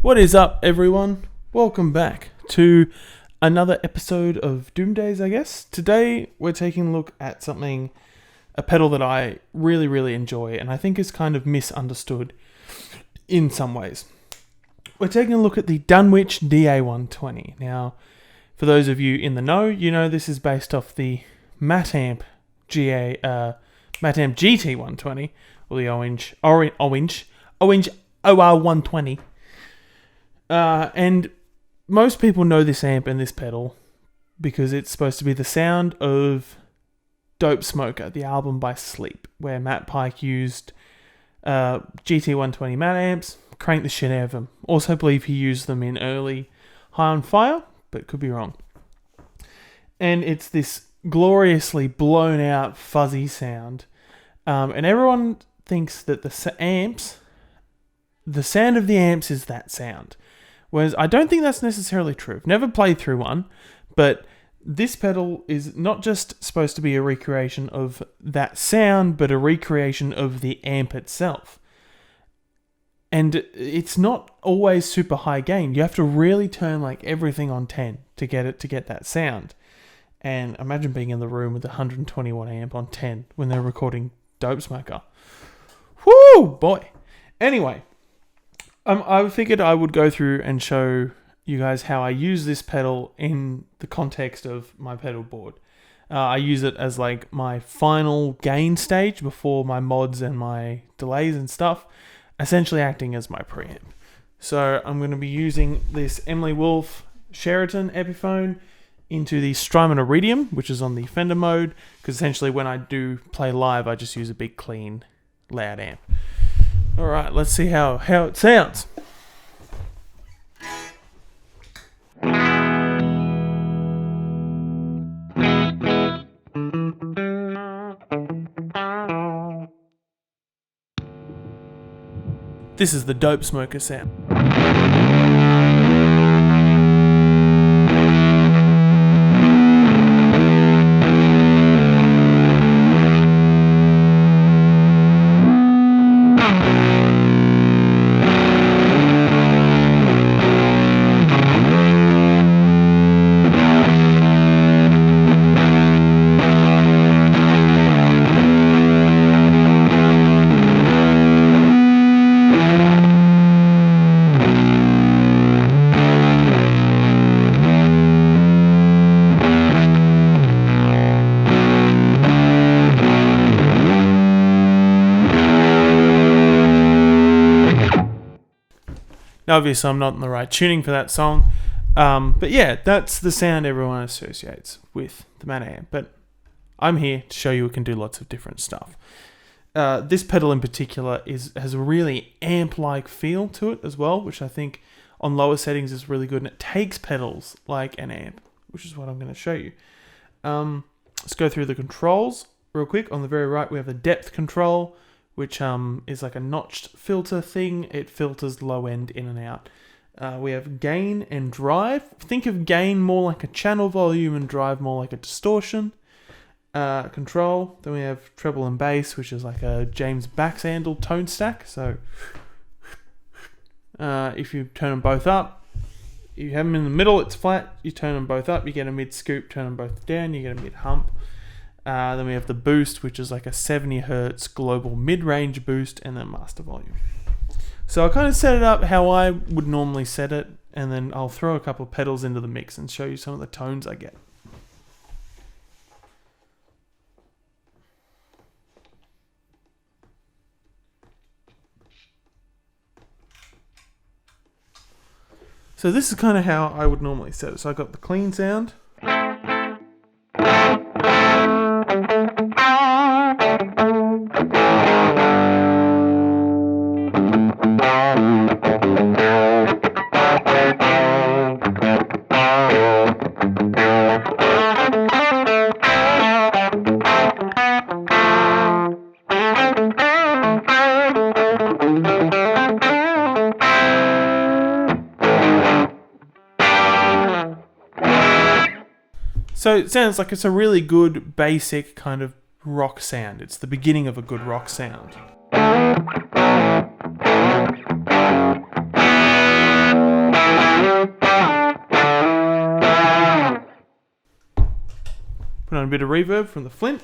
What is up, everyone? Welcome back to another episode of Doom Days, I guess. Today, we're taking a look at a pedal that I really enjoy, and I think is kind of misunderstood in some ways. We're taking a look at the Dunwich DA120. Now, for those of you in the know, you know this is based off the Matamp GT120, or the orange OR120. And most people know this amp and this pedal because it's supposed to be the sound of Dopesmoker, the album by Sleep, where Matt Pike used GT120 Matt amps, cranked the shit out of them. Also believe he used them in early High on Fire, but could be wrong. And it's this gloriously blown out fuzzy sound. And everyone thinks that the sound of the amps is that sound. Whereas I don't think that's necessarily true. I've never played through one, but this pedal is not just supposed to be a recreation of that sound, but a recreation of the amp itself. And it's not always super high gain. You have to really turn like everything on 10 to get that sound. And imagine being in the room with a 120 watt amp on 10 when they're recording Dopesmoker. Whoo, boy. Anyway, I figured I would go through and show you guys how I use this pedal in the context of my pedal board. I use it as like my final gain stage before my mods and my delays and stuff, essentially acting as my preamp. So I'm going to be using this Emily Wolf Sheraton Epiphone into the Strymon Iridium, which is on the Fender mode, because essentially when I do play live, I just use a big, clean, loud amp. Alright, let's see how it sounds. This is the Dopesmoker sound. Now, obviously, I'm not in the right tuning for that song. But yeah, that's the sound everyone associates with the Matt amp. But I'm here to show you it can do lots of different stuff. This pedal in particular has a really amp-like feel to it as well, which I think on lower settings is really good. And it takes pedals like an amp, which is what I'm going to show you. Let's go through the controls real quick. On the very right, we have the depth control, which is like a notched filter thing. It filters low end in and out. We have gain and drive. Think of gain more like a channel volume and drive more like a distortion. Control. Then we have treble and bass, which is like a James Baxandall tone stack. So if you turn them both up, you have them in the middle, it's flat. You turn them both up, you get a mid scoop. Turn them both down, you get a mid hump. Then we have the boost, which is like a 70 hertz global mid-range boost, and then master volume. So I kind of set it up how I would normally set it, and then I'll throw a couple of pedals into the mix and show you some of the tones I get. So this is kind of how I would normally set it. So I got the clean sound. So it sounds like it's a really good, basic kind of rock sound. It's the beginning of a good rock sound. a bit of reverb from the Flint.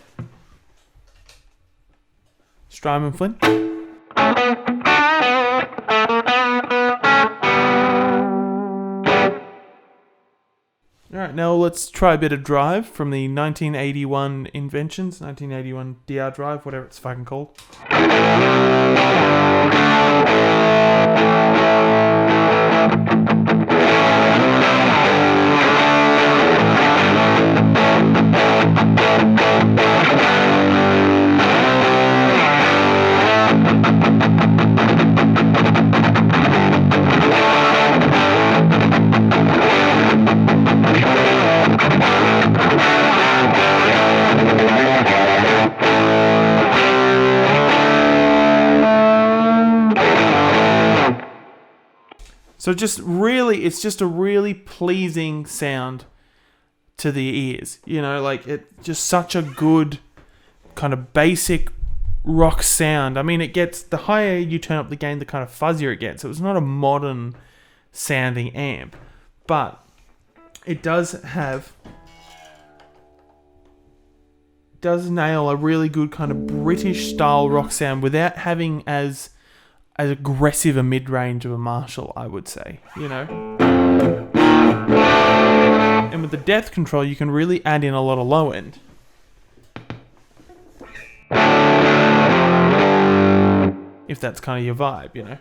Strymon Flint. Alright, now let's try a bit of drive from the 1981 Inventions, 1981 DR drive, whatever it's fucking called. So it's just a really pleasing sound to the ears. You know, like it's just such a good kind of basic rock sound. I mean, it gets, the higher you turn up the gain, the kind of fuzzier it gets. So it's not a modern sounding amp, but it does nail a really good kind of British style rock sound without having as aggressive a mid-range of a Marshall, I would say, you know. And with the depth control, you can really add in a lot of low end. If that's kind of your vibe, you know.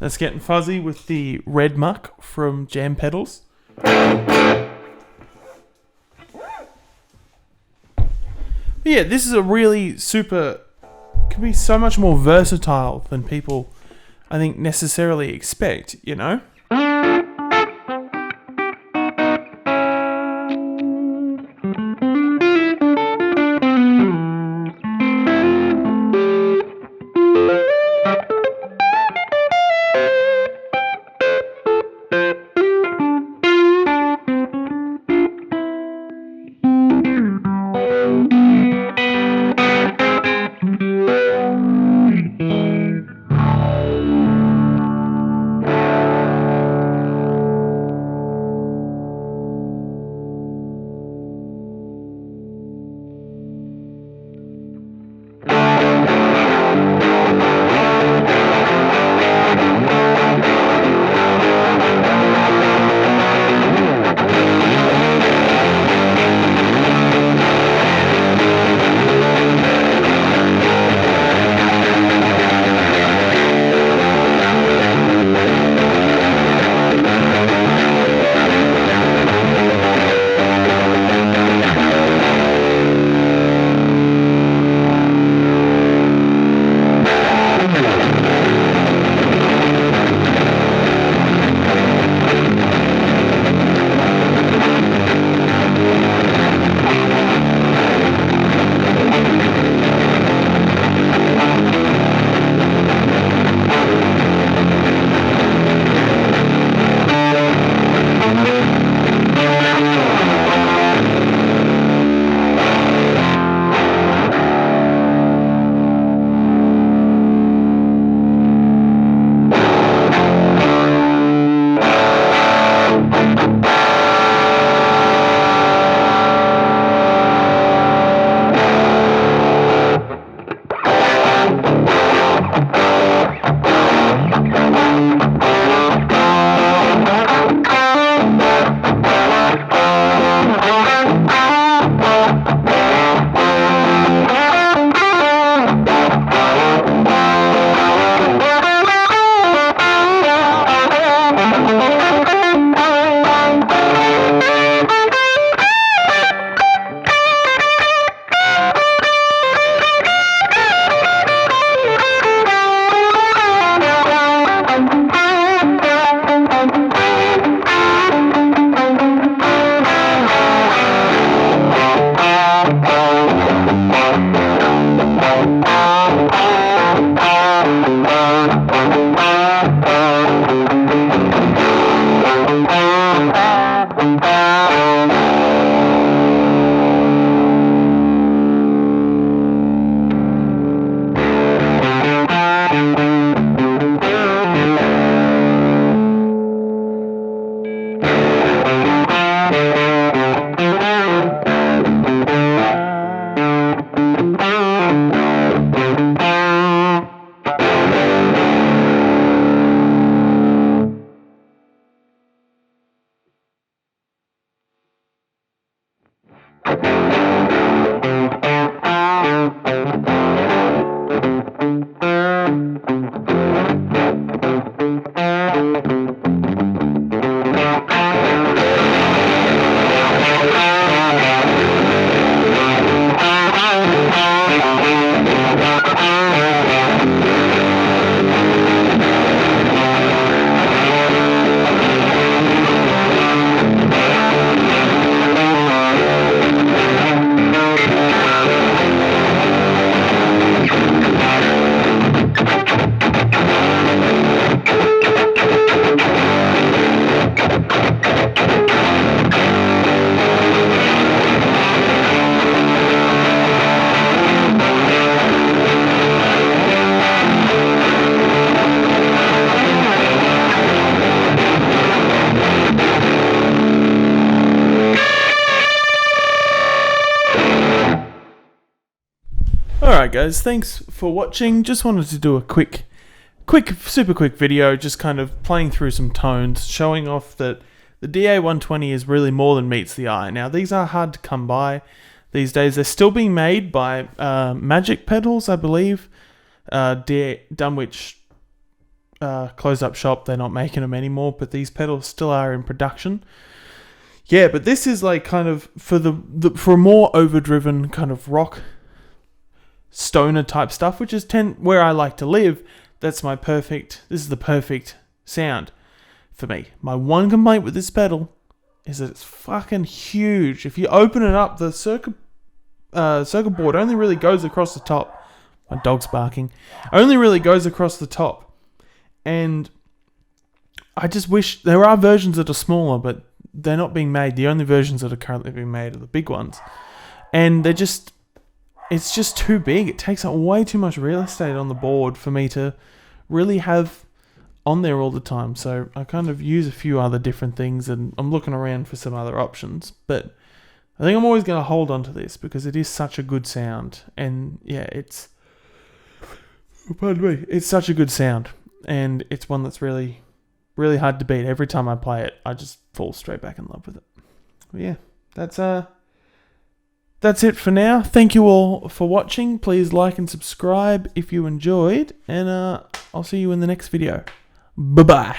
That's getting fuzzy with the Red Muck from Jam Pedals. But yeah, this is a really super, can be so much more versatile than people, I think, necessarily expect, you know? Alright guys, thanks for watching. Just wanted to do a super quick video, just kind of playing through some tones, showing off that the DA120 is really more than meets the eye. Now these are hard to come by these days. They're still being made by Magic Pedals, I believe. Dunwich closed up shop, they're not making them anymore, but these pedals still are in production. Yeah, but this is like kind of for a more overdriven kind of rock stoner type stuff, which is where I like to live. This is the perfect sound for me. My one complaint with this pedal is that it's fucking huge. If you open it up, the circuit board only really goes across the top. My dog's barking. Only really goes across the top. And I just wish there are versions that are smaller, but they're not being made. The only versions that are currently being made are the big ones. And it's just too big. It takes up way too much real estate on the board for me to really have on there all the time. So I kind of use a few other different things, and I'm looking around for some other options. But I think I'm always going to hold on to this because it is such a good sound. And yeah, it's such a good sound. And it's one that's really, really hard to beat. Every time I play it, I just fall straight back in love with it. But yeah, that's it for now. Thank you all for watching. Please like and subscribe if you enjoyed. And I'll see you in the next video. Bye-bye.